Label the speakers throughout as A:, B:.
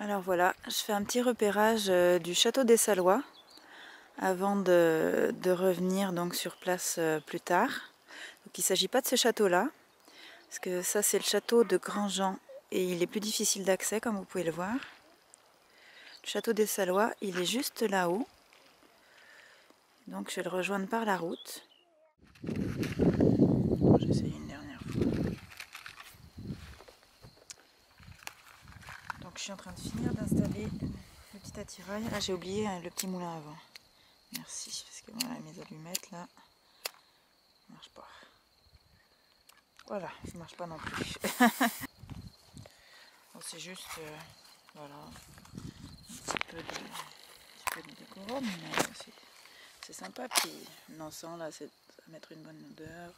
A: Alors voilà, je fais un petit repérage du château des Salois avant de revenir donc sur place plus tard. Donc il ne s'agit pas de ce château-là, parce que ça c'est le château de Grandjean et il est plus difficile d'accès comme vous pouvez le voir. Le château des Salois, il est juste là-haut, donc je vais le rejoindre par la route. J'essaye une dernière fois. Donc je suis en train de finir d'installer le petit attirail. Ah, j'ai oublié le petit moulin avant. Merci, parce que voilà, mes allumettes là, ça marche pas. Voilà, ça marche pas non plus. Bon, c'est juste, voilà, un petit peu de décorum, mais c'est sympa. Puis l'encens là, ça va mettre une bonne odeur.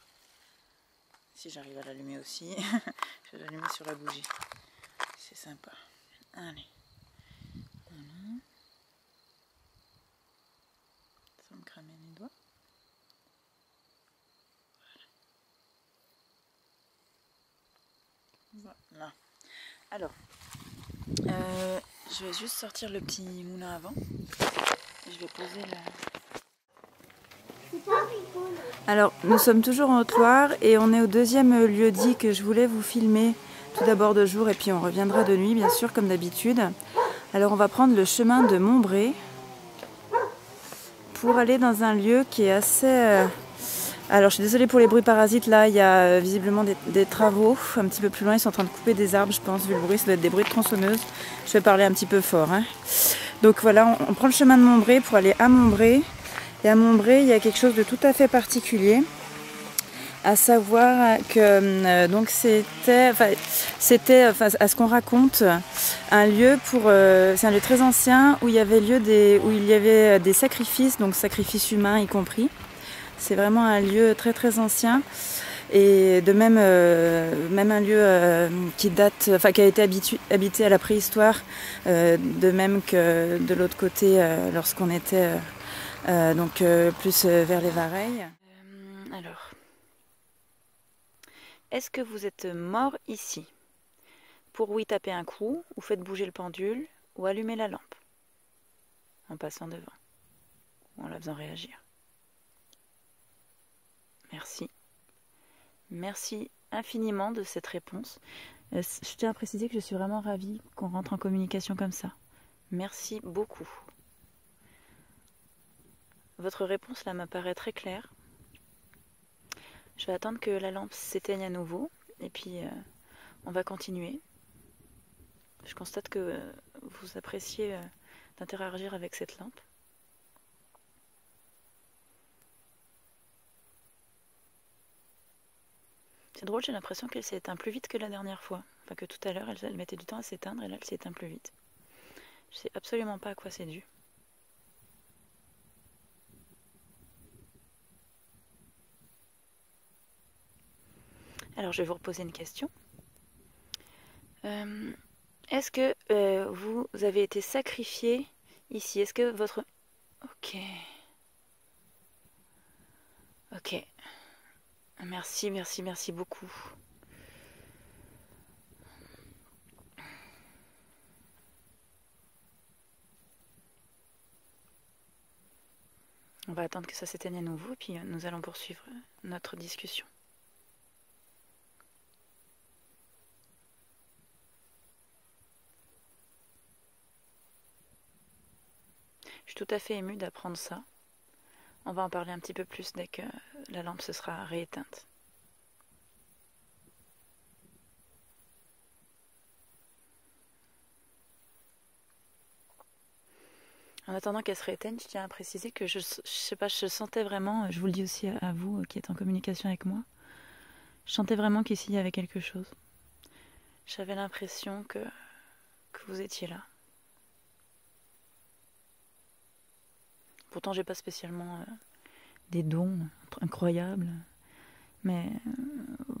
A: Si j'arrive à l'allumer aussi, je vais l'allumer sur la bougie. C'est sympa. Allez. Voilà. Sans me cramer les doigts. Voilà. Alors, je vais juste sortir le petit moulin avant. Et je vais poser la... Alors, nous sommes toujours en Haute-Loire et on est au deuxième lieu-dit que je voulais vous filmer. Tout d'abord de jour et puis on reviendra de nuit, bien sûr, comme d'habitude. Alors, on va prendre le chemin de Montbré pour aller dans un lieu qui est assez... Alors, je suis désolée pour les bruits parasites. Là, il y a visiblement des travaux. Un petit peu plus loin, ils sont en train de couper des arbres, je pense, vu le bruit. Ça doit être des bruits de tronçonneuse. Je vais parler un petit peu fort. Hein. Donc voilà, on prend le chemin de Montbré pour aller à Montbré. Et à Montbré, il y a quelque chose de tout à fait particulier. À savoir que donc c'était, à ce qu'on raconte, un lieu c'est un lieu très ancien où il y avait des sacrifices, donc sacrifices humains y compris. C'est vraiment un lieu très très ancien et de même un lieu qui date, qui a été habité à la préhistoire, de même que de l'autre côté lorsqu'on était plus vers les Vareilles. Alors. Est-ce que vous êtes mort ici? Pour oui taper un coup, ou faites bouger le pendule, ou allumer la lampe, en passant devant, ou en la faisant réagir. Merci. Merci infiniment de cette réponse. Je tiens à préciser que je suis vraiment ravie qu'on rentre en communication comme ça. Merci beaucoup. Votre réponse là m'apparaît très claire. Je vais attendre que la lampe s'éteigne à nouveau, et puis on va continuer. Je constate que vous appréciez d'interagir avec cette lampe. C'est drôle, j'ai l'impression qu'elle s'est éteinte plus vite que la dernière fois. Enfin que tout à l'heure, elle mettait du temps à s'éteindre et là, elle s'est éteinte plus vite. Je sais absolument pas à quoi c'est dû. Alors, je vais vous reposer une question. Est-ce que vous avez été sacrifié ici? Est-ce que votre... Ok. Ok. Merci, merci, merci beaucoup. On va attendre que ça s'éteigne à nouveau, puis nous allons poursuivre notre discussion. Je suis tout à fait émue d'apprendre ça. On va en parler un petit peu plus dès que la lampe se sera rééteinte. En attendant qu'elle se rééteigne, je tiens à préciser que je sais pas, je sentais vraiment, je vous le dis aussi à vous qui êtes en communication avec moi, je sentais vraiment qu'ici il y avait quelque chose. J'avais l'impression que vous étiez là. Pourtant, j'ai pas spécialement des dons incroyables, mais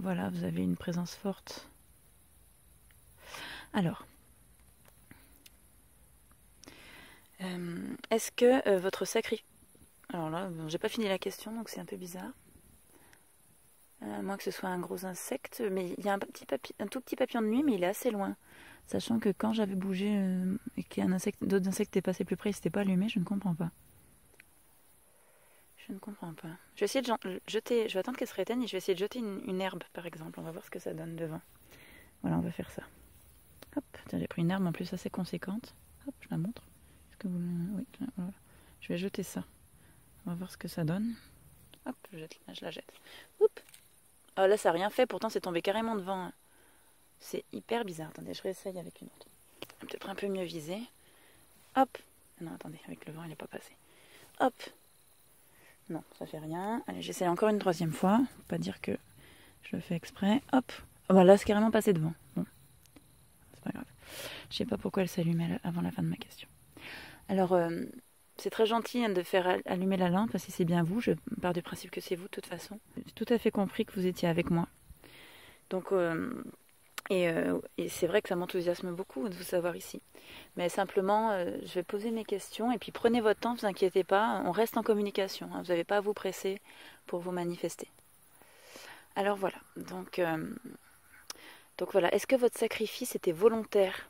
A: voilà, vous avez une présence forte. Alors, est-ce que votre sacrifice... Alors là, bon, j'ai pas fini la question, donc c'est un peu bizarre. À moins que ce soit un gros insecte, mais il y a un tout petit papillon de nuit, mais il est assez loin. Sachant que quand j'avais bougé et qu'il y a d'autres insectes étaient passés plus près, ils s'étaient pas allumés, je ne comprends pas. Je ne comprends pas. Je vais essayer de jeter, je vais attendre qu'elle se réteigne et je vais essayer de jeter une herbe par exemple. On va voir ce que ça donne devant. Voilà, on va faire ça. Hop, tiens, j'ai pris une herbe en plus assez conséquente. Hop, je la montre. Est-ce que vous... Oui, voilà. Je vais jeter ça. On va voir ce que ça donne. Hop, je la jette. Oups. Oh, là, ça n'a rien fait, pourtant c'est tombé carrément devant. C'est hyper bizarre. Attendez, je réessaye avec une autre. Peut-être un peu mieux visé. Hop. Non, attendez, avec le vent, il n'est pas passé. Hop. Non, ça fait rien. Allez, j'essaie encore une troisième fois. Faut pas dire que je le fais exprès. Hop. Oh, bah là, c'est carrément passé devant. Bon. C'est pas grave. Je sais pas pourquoi elle s'allumait avant la fin de ma question. Alors, c'est très gentil de faire allumer la lampe, si c'est bien vous. Je pars du principe que c'est vous, de toute façon. J'ai tout à fait compris que vous étiez avec moi. Donc, et c'est vrai que ça m'enthousiasme beaucoup de vous savoir ici. Mais simplement, je vais poser mes questions et puis prenez votre temps, ne vous inquiétez pas, on reste en communication. Hein, vous n'avez pas à vous presser pour vous manifester. Alors voilà, donc voilà, est-ce que votre sacrifice était volontaire?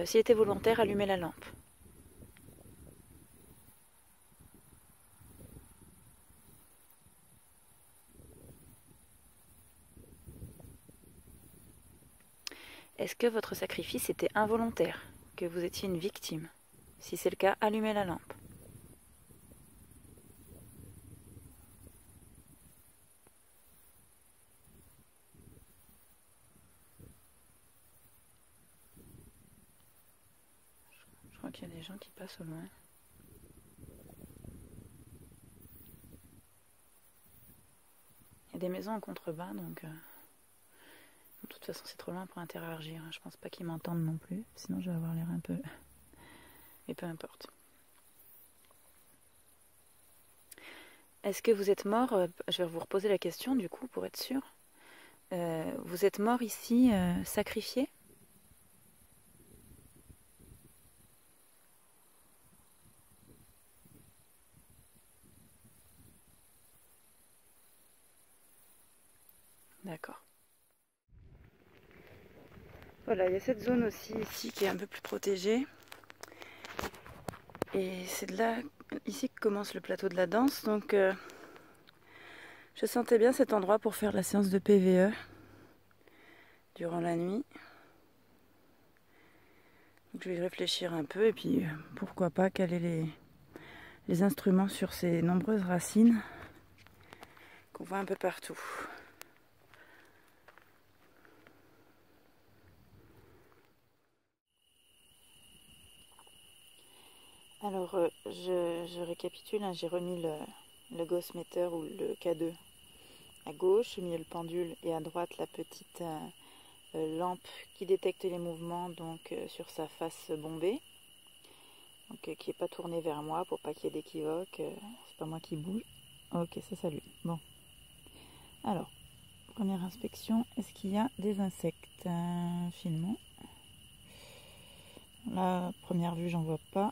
A: S'il était volontaire, allumez la lampe. Est-ce que votre sacrifice était involontaire, que vous étiez une victime? Si c'est le cas, allumez la lampe. Je crois qu'il y a des gens qui passent au loin. Il y a des maisons en contrebas, donc de toute façon c'est trop loin pour interagir. Je pense pas qu'ils m'entendent non plus, sinon je vais avoir l'air un peu... Mais peu importe. Est-ce que vous êtes mort? Je vais vous reposer la question du coup pour être sûr. Vous êtes mort ici sacrifié? D'accord. Voilà, il y a cette zone aussi ici qui est un peu plus protégée. Et c'est de là, ici que commence le plateau de la danse. Donc je sentais bien cet endroit pour faire la séance de PVE durant la nuit. Donc je vais y réfléchir un peu et puis pourquoi pas caler les instruments sur ces nombreuses racines qu'on voit un peu partout. Alors je récapitule, hein, j'ai remis le Ghost Meter ou le K2 à gauche, j'ai mis le pendule et à droite la petite lampe qui détecte les mouvements donc sur sa face bombée, donc qui n'est pas tournée vers moi pour pas qu'il y ait d'équivoque, c'est pas moi qui bouge. Ok, ça s'allume. Bon. Alors, première inspection, est-ce qu'il y a des insectes? Filmons. La première vue, j'en vois pas.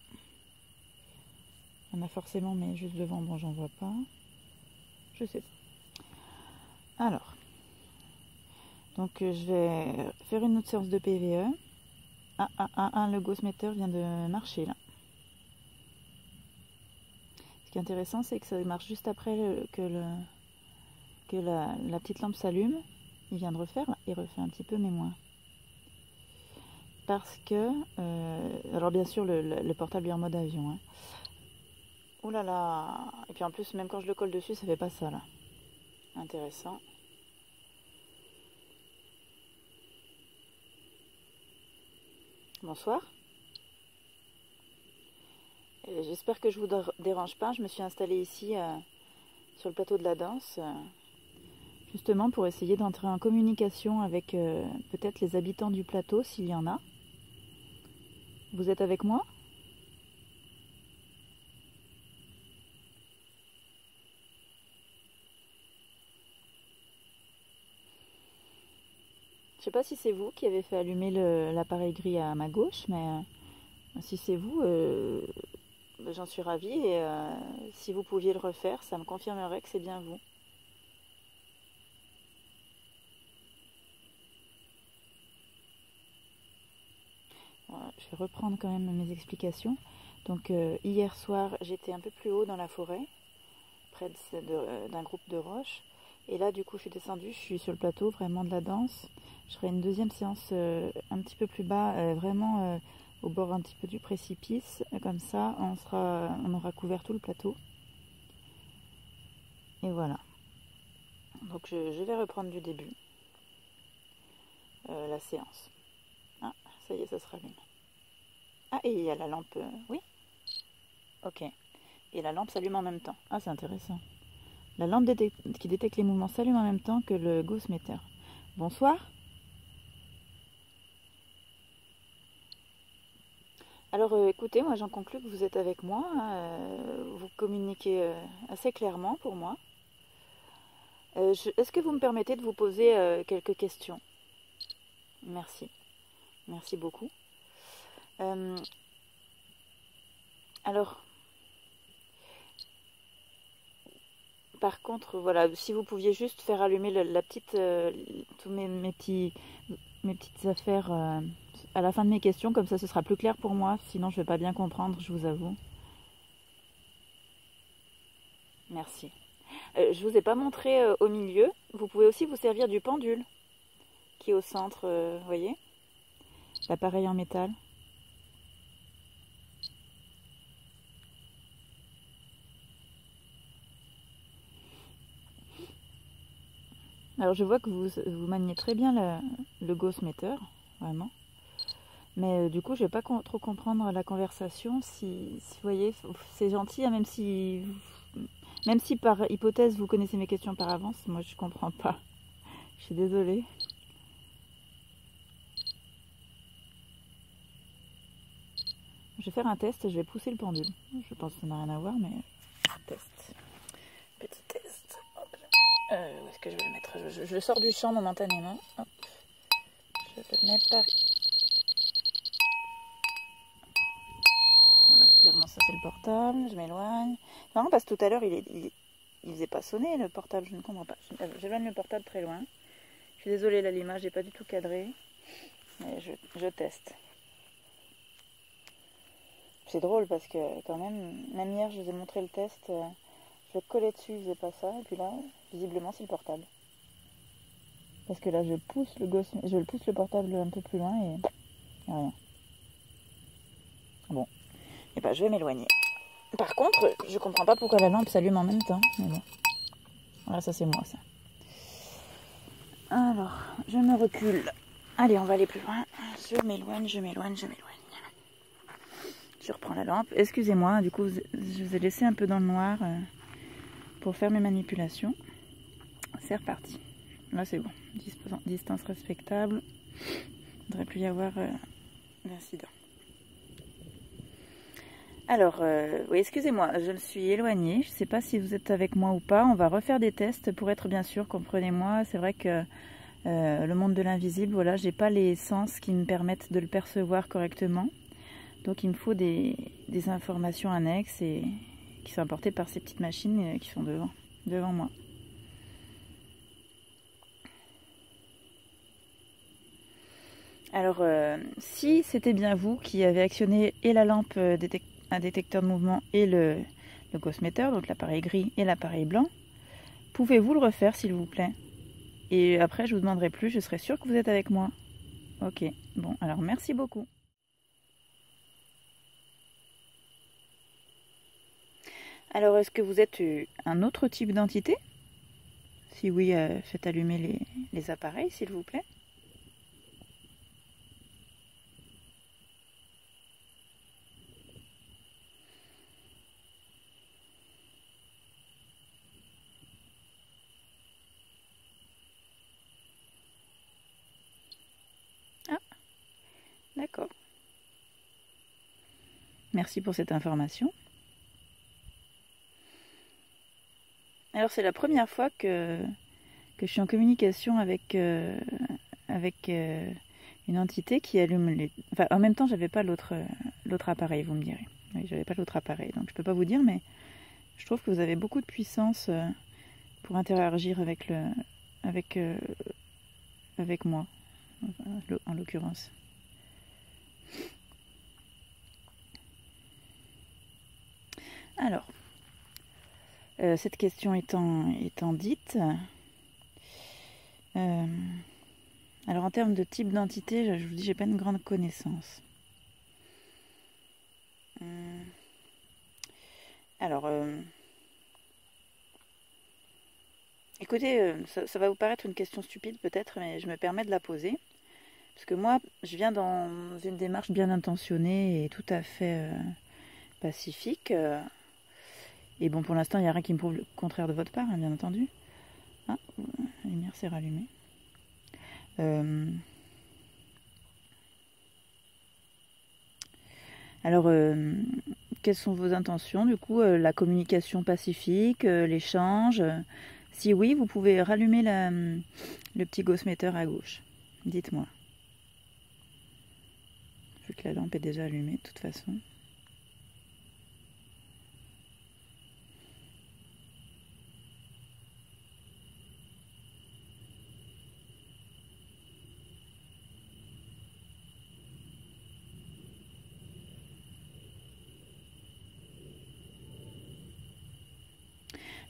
A: Il y en a forcément, mais juste devant, bon, j'en vois pas. Je sais pas. Alors, donc je vais faire une autre séance de PVE. Le Ghost Meter vient de marcher là. Ce qui est intéressant, c'est que ça marche juste après que la petite lampe s'allume. Il vient de refaire, là, il refait un petit peu, mais moins. Parce que, alors bien sûr, le portable est en mode avion. Hein. Ouh là là! Et puis en plus, même quand je le colle dessus, ça fait pas ça là. Intéressant. Bonsoir. J'espère que je vous dérange pas. Je me suis installée ici sur le plateau de la danse. Justement pour essayer d'entrer en communication avec peut-être les habitants du plateau, s'il y en a. Vous êtes avec moi? Je sais pas si c'est vous qui avez fait allumer l'appareil gris à ma gauche, mais si c'est vous, j'en suis ravie et si vous pouviez le refaire, ça me confirmerait que c'est bien vous. Voilà, je vais reprendre quand même mes explications. Donc hier soir, j'étais un peu plus haut dans la forêt, près d'un groupe de roches. Et là, du coup, je suis descendue, je suis sur le plateau, vraiment de la danse. Je ferai une deuxième séance un petit peu plus bas, vraiment au bord un petit peu du précipice. Comme ça, on aura couvert tout le plateau. Et voilà. Donc je vais reprendre du début la séance. Ah, ça y est, ça se rallume. Ah, et il y a la lampe, oui? Ok. Et la lampe s'allume en même temps. Ah, c'est intéressant. La lampe qui détecte les mouvements s'allume en même temps que le Ghostmeter. Bonsoir. Alors écoutez, moi j'en conclus que vous êtes avec moi. Vous communiquez assez clairement pour moi. Est-ce que vous me permettez de vous poser quelques questions? Merci. Merci beaucoup. Alors, par contre, voilà, si vous pouviez juste faire allumer la petite, tous mes petites affaires à la fin de mes questions, comme ça ce sera plus clair pour moi, sinon je ne vais pas bien comprendre, je vous avoue. Merci. Je ne vous ai pas montré au milieu, vous pouvez aussi vous servir du pendule qui est au centre, vous voyez, l'appareil en métal. Alors je vois que vous maniez très bien le Ghostmeter, vraiment. Mais du coup, je vais pas trop comprendre la conversation. Si vous voyez, c'est gentil, hein, même si par hypothèse vous connaissez mes questions par avance, moi je comprends pas. Je suis désolée. Je vais faire un test, je vais pousser le pendule. Je pense que ça n'a rien à voir, mais test. Petit test. Hop. Où est-ce que je vais le mettre? Je le sors du champ momentanément. Hop. Je le mets par... Voilà, clairement ça c'est le portable. Je m'éloigne. Non, parce que tout à l'heure il faisait pas sonner le portable, je ne comprends pas. J'éloigne le portable très loin. Je suis désolée, là l'image n'est pas du tout cadrée. Mais je teste. C'est drôle parce que quand même hier je vous ai montré le test, je collais dessus, il faisait pas ça, et puis là, visiblement c'est le portable. Parce que là je pousse le portable un peu plus loin et il n'y a rien. Bon, et ben je vais m'éloigner. Par contre, je comprends pas pourquoi la lampe s'allume en même temps, mais bon. Voilà, ça c'est moi ça. Alors, je me recule. Allez, on va aller plus loin. Je m'éloigne. Je reprends la lampe. Excusez-moi, du coup, je vous ai laissé un peu dans le noir pour faire mes manipulations. C'est reparti. Là, c'est bon. Distance respectable. Il ne devrait plus y avoir d'incident. Alors, oui, excusez-moi, je me suis éloignée. Je ne sais pas si vous êtes avec moi ou pas. On va refaire des tests pour être bien sûr, comprenez-moi. C'est vrai que le monde de l'invisible, voilà, j'ai pas les sens qui me permettent de le percevoir correctement. Donc il me faut des informations annexes et qui sont apportées par ces petites machines qui sont devant moi. Alors si c'était bien vous qui avez actionné et la lampe un détecteur de mouvement et le Ghostmeter, donc l'appareil gris et l'appareil blanc, pouvez-vous le refaire s'il vous plaît? Et après je vous demanderai plus, je serai sûre que vous êtes avec moi. Ok, bon alors merci beaucoup. Alors, est-ce que vous êtes un autre type d'entité? Si oui, faites allumer les appareils, s'il vous plaît. Ah, d'accord. Merci pour cette information. Alors, c'est la première fois que je suis en communication avec une entité qui allume les... Enfin, en même temps, j'avais pas l'autre appareil, vous me direz. Oui, j'avais pas l'autre appareil, donc je peux pas vous dire, mais je trouve que vous avez beaucoup de puissance pour interagir avec moi, en l'occurrence. Alors, cette question étant dite, alors en termes de type d'entité, je vous dis, j'ai pas une grande connaissance. Alors, écoutez, ça va vous paraître une question stupide peut-être, mais je me permets de la poser. Parce que moi, je viens dans une démarche bien intentionnée et tout à fait pacifique. Et bon, pour l'instant, il n'y a rien qui me prouve le contraire de votre part, hein, bien entendu. Ah, la lumière s'est rallumée. Alors, quelles sont vos intentions? Du coup, la communication pacifique, l'échange. Si oui, vous pouvez rallumer le petit gaussmeter à gauche. Dites-moi. Vu que la lampe est déjà allumée, de toute façon.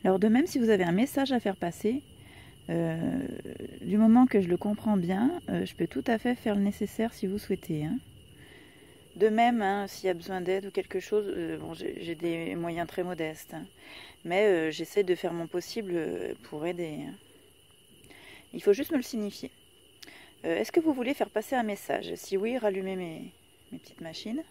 A: Alors de même, si vous avez un message à faire passer, du moment que je le comprends bien, je peux tout à fait faire le nécessaire si vous souhaitez. Hein. De même, hein, s'il y a besoin d'aide ou quelque chose, bon, j'ai des moyens très modestes, hein, mais j'essaie de faire mon possible pour aider. Hein. Il faut juste me le signifier. Est-ce que vous voulez faire passer un message? Si oui, rallumez mes petites machines.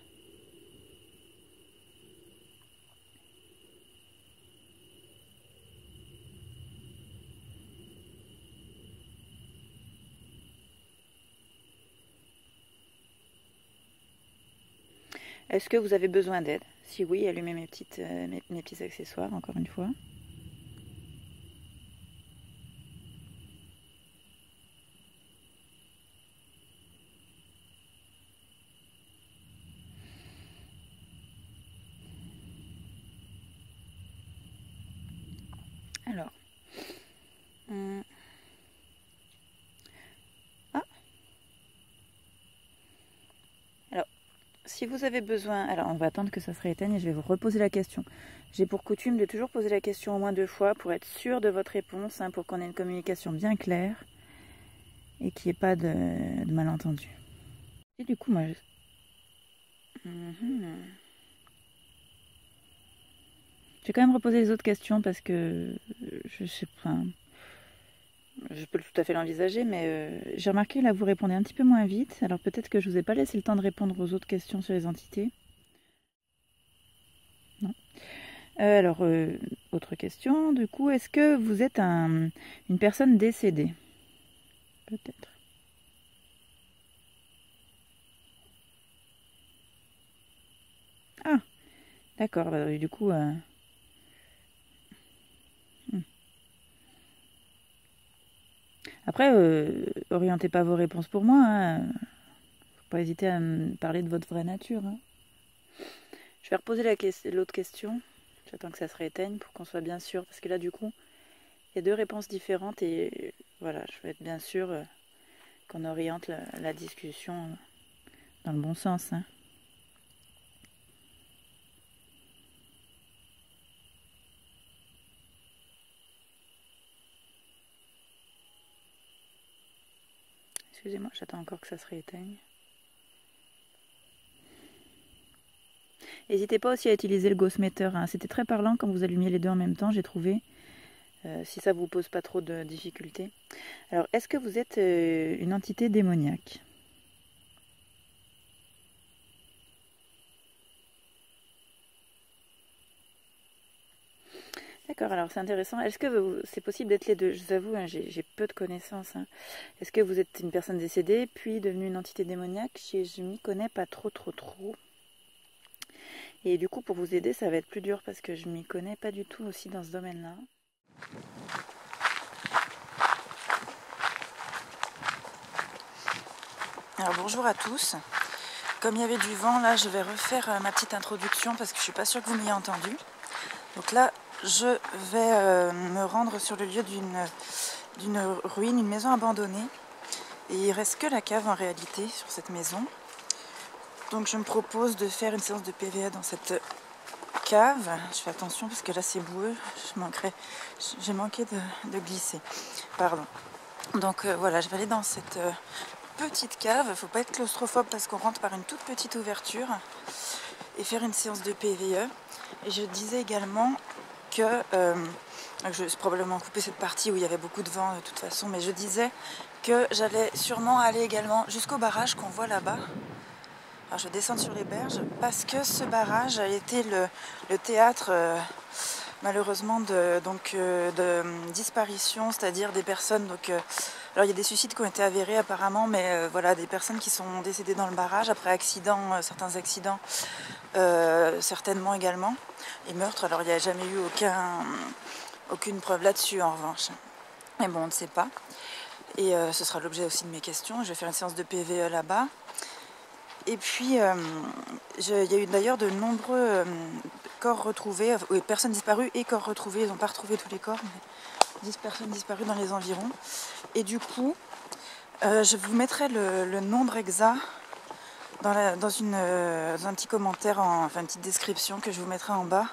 A: Est-ce que vous avez besoin d'aide? Si oui, allumez mes petits accessoires, encore une fois. Alors. Ah. Alors, si vous avez besoin... Alors, on va attendre que ça se rééteigne et je vais vous reposer la question. J'ai pour coutume de toujours poser la question au moins 2 fois pour être sûr de votre réponse, hein, pour qu'on ait une communication bien claire et qu'il n'y ait pas de malentendu. Et du coup, moi... Je vais quand même reposer les autres questions parce que je sais pas... Je peux tout à fait l'envisager, mais j'ai remarqué là vous répondez un petit peu moins vite. Alors peut-être que je vous ai pas laissé le temps de répondre aux autres questions sur les entités. Non. Alors, autre question, du coup, est-ce que vous êtes une personne décédée? Peut-être. Ah, d'accord, bah, du coup... Après, orientez pas vos réponses pour moi. Hein. Faut pas hésiter à me parler de votre vraie nature. Hein. Je vais reposer l'autre question. J'attends que ça se rééteigne pour qu'on soit bien sûr. Parce que là, du coup, il y a 2 réponses différentes. Et voilà, je veux être bien sûr qu'on oriente la discussion dans le bon sens. Hein. Excusez-moi, j'attends encore que ça se rééteigne. N'hésitez pas aussi à utiliser le gaussmeter. Hein. C'était très parlant quand vous allumiez les 2 en même temps, j'ai trouvé. Si ça vous pose pas trop de difficultés. Alors, est-ce que vous êtes une entité démoniaque? D'accord, alors c'est intéressant. Est-ce que c'est possible d'être les deux? Je vous avoue, hein, j'ai peu de connaissances. Hein. Est-ce que vous êtes une personne décédée, puis devenue une entité démoniaque? Je m'y connais pas trop. Et du coup, pour vous aider, ça va être plus dur parce que je m'y connais pas du tout aussi dans ce domaine-là. Alors bonjour à tous. Comme il y avait du vent, là, je vais refaire ma petite introduction parce que je suis pas sûre que vous m'ayez entendu. Donc là, je vais me rendre sur le lieu d'une ruine, une maison abandonnée. Et il reste que la cave en réalité sur cette maison. Donc je me propose de faire une séance de PVA dans cette cave. Je fais attention parce que là c'est boueux, j'ai manqué de glisser. Pardon. Donc voilà, je vais aller dans cette petite cave. Il ne faut pas être claustrophobe parce qu'on rentre par une toute petite ouverture et faire une séance de PVE. Et je disais également que, je vais probablement couper cette partie où il y avait beaucoup de vent de toute façon, mais je disais que j'allais sûrement aller également jusqu'au barrage qu'on voit là-bas. Alors je vais descendre sur les berges parce que ce barrage a été le théâtre malheureusement de disparition, c'est-à-dire des personnes. Alors il y a des suicides qui ont été avérés apparemment, mais voilà, des personnes qui sont décédées dans le barrage après accidents, certains accidents certainement également, et meurtres. Alors il n'y a jamais eu aucune preuve là-dessus en revanche. Mais bon, on ne sait pas. Et ce sera l'objet aussi de mes questions. Je vais faire une séance de PVE là-bas. Et puis, il y a eu d'ailleurs de nombreux corps retrouvés, personnes disparues et corps retrouvés. Ils n'ont pas retrouvé tous les corps, mais 10 personnes disparues dans les environs. Et du coup, je vous mettrai le nombre exact dans un petit commentaire, enfin une petite description que je vous mettrai en bas,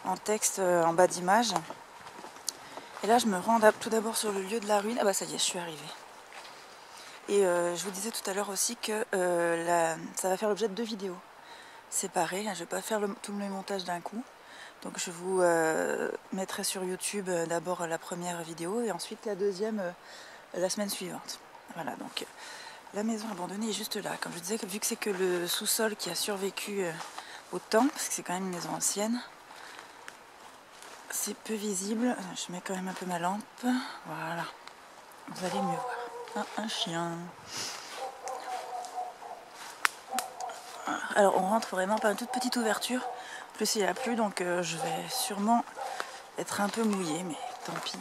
A: en texte, en bas d'image. Et là, je me rends tout d'abord sur le lieu de la ruine. Ah bah ça y est, je suis arrivée. Et je vous disais tout à l'heure aussi que ça va faire l'objet de 2 vidéos séparées. Je ne vais pas faire tout le montage d'un coup. Donc je vous mettrai sur YouTube d'abord la première vidéo et ensuite la deuxième la semaine suivante. Voilà, donc la maison abandonnée est juste là. Comme je disais, vu que c'est que le sous-sol qui a survécu au temps, parce que c'est quand même une maison ancienne, c'est peu visible. Je mets quand même un peu ma lampe. Voilà, vous allez mieux voir. Un chien. Alors on rentre vraiment par une toute petite ouverture. En plus il a plu, donc je vais sûrement être un peu mouillée, mais tant pis.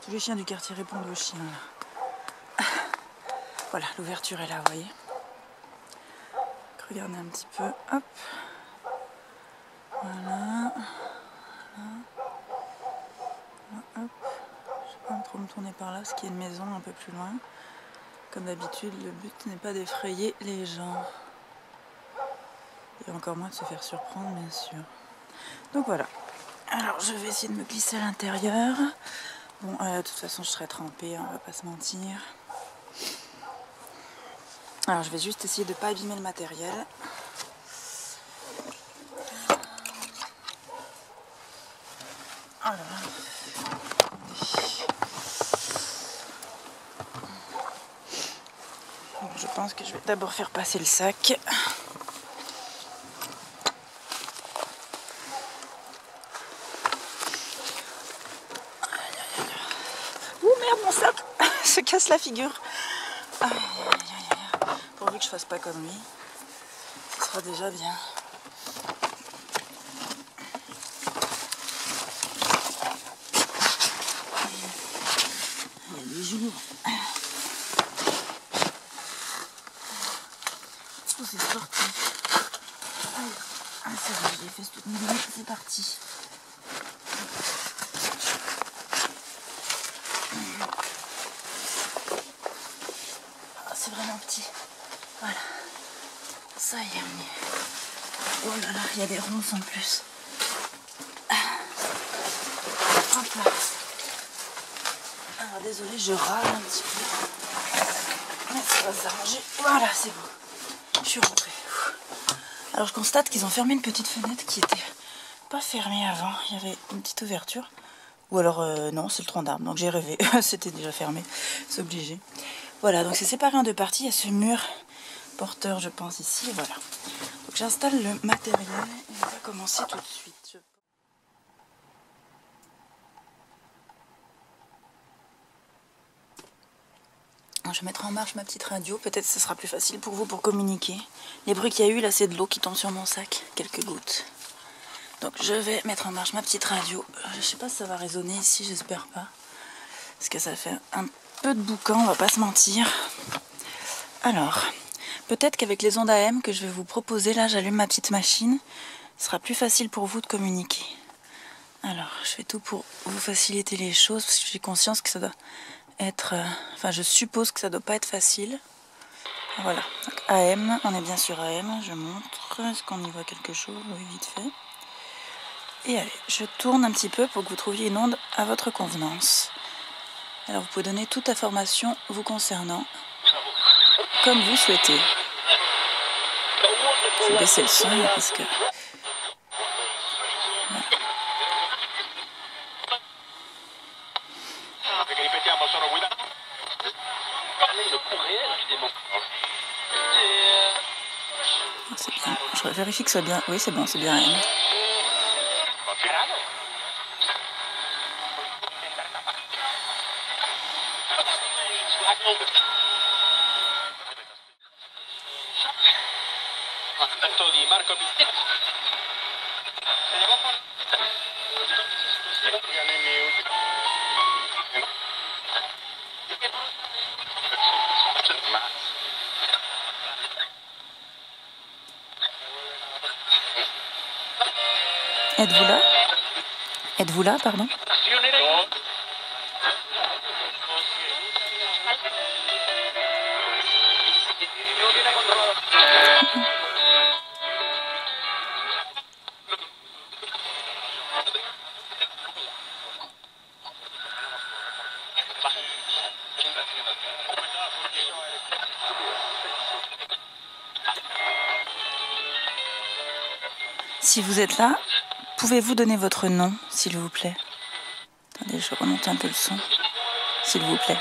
A: Tous les chiens du quartier répondent aux chiens là. Voilà, l'ouverture est là, vous voyez. Regardez un petit peu, hop. Voilà. Hop. Je vais pas trop me tourner par là, parce qu'il y a une maison un peu plus loin. Comme d'habitude, le but n'est pas d'effrayer les gens. Et encore moins de se faire surprendre, bien sûr. Donc voilà. Alors, je vais essayer de me glisser à l'intérieur. Bon, de toute façon, je serai trempée, hein, on va pas se mentir. Alors, je vais juste essayer de ne pas abîmer le matériel. Alors, je pense que je vais d'abord faire passer le sac. Ouh merde, mon sac se casse la figure. Pourvu que je fasse pas comme lui, ce sera déjà bien. Il y a des jours. Oh, c'est sorti. Ah, c'est vrai, j'ai fait toute une nuit, c'est parti. Ah, c'est vraiment petit. Voilà. Ça y est, on y est. Oh là là, il y a des ronces en plus. Hop là. Alors désolé, je râle un petit peu. Mais ça va s'arranger. Voilà, c'est bon. Je suis rentrée. Alors je constate qu'ils ont fermé une petite fenêtre qui était pas fermée avant. Il y avait une petite ouverture. Ou alors non, c'est le tronc d'arbre. Donc j'ai rêvé. C'était déjà fermé. C'est obligé. Voilà, donc c'est séparé en 2 parties. Il y a ce mur porteur, je pense, ici. Voilà. Donc j'installe le matériel et on va commencer tout de suite. Je vais mettre en marche ma petite radio, peut-être que ce sera plus facile pour vous pour communiquer. Les bruits qu'il y a eu là, c'est de l'eau qui tombe sur mon sac, quelques gouttes. Donc je vais mettre en marche ma petite radio. Je sais pas si ça va résonner ici, j'espère pas. Parce que ça fait un peu de boucan, on va pas se mentir. Alors, peut-être qu'avec les ondes AM que je vais vous proposer, là j'allume ma petite machine, ce sera plus facile pour vous de communiquer. Alors, je fais tout pour vous faciliter les choses, parce que j'ai conscience que ça doit être... enfin, je suppose que ça doit pas être facile. Voilà, donc AM, on est bien sur AM, je montre, est-ce qu'on y voit quelque chose? Oui, vite fait. Et allez, je tourne un petit peu pour que vous trouviez une onde à votre convenance. Alors vous pouvez donner toute information vous concernant, comme vous souhaitez. Je vais baisser le son parce que... Voilà. C'est bien. Je vérifie que ce soit bien. Oui, c'est bon, c'est bien AM. Êtes-vous là? Êtes-vous là, pardon? Si vous êtes là, pouvez-vous donner votre nom, s'il vous plaît? Attendez, je remonte un peu le son, s'il vous plaît.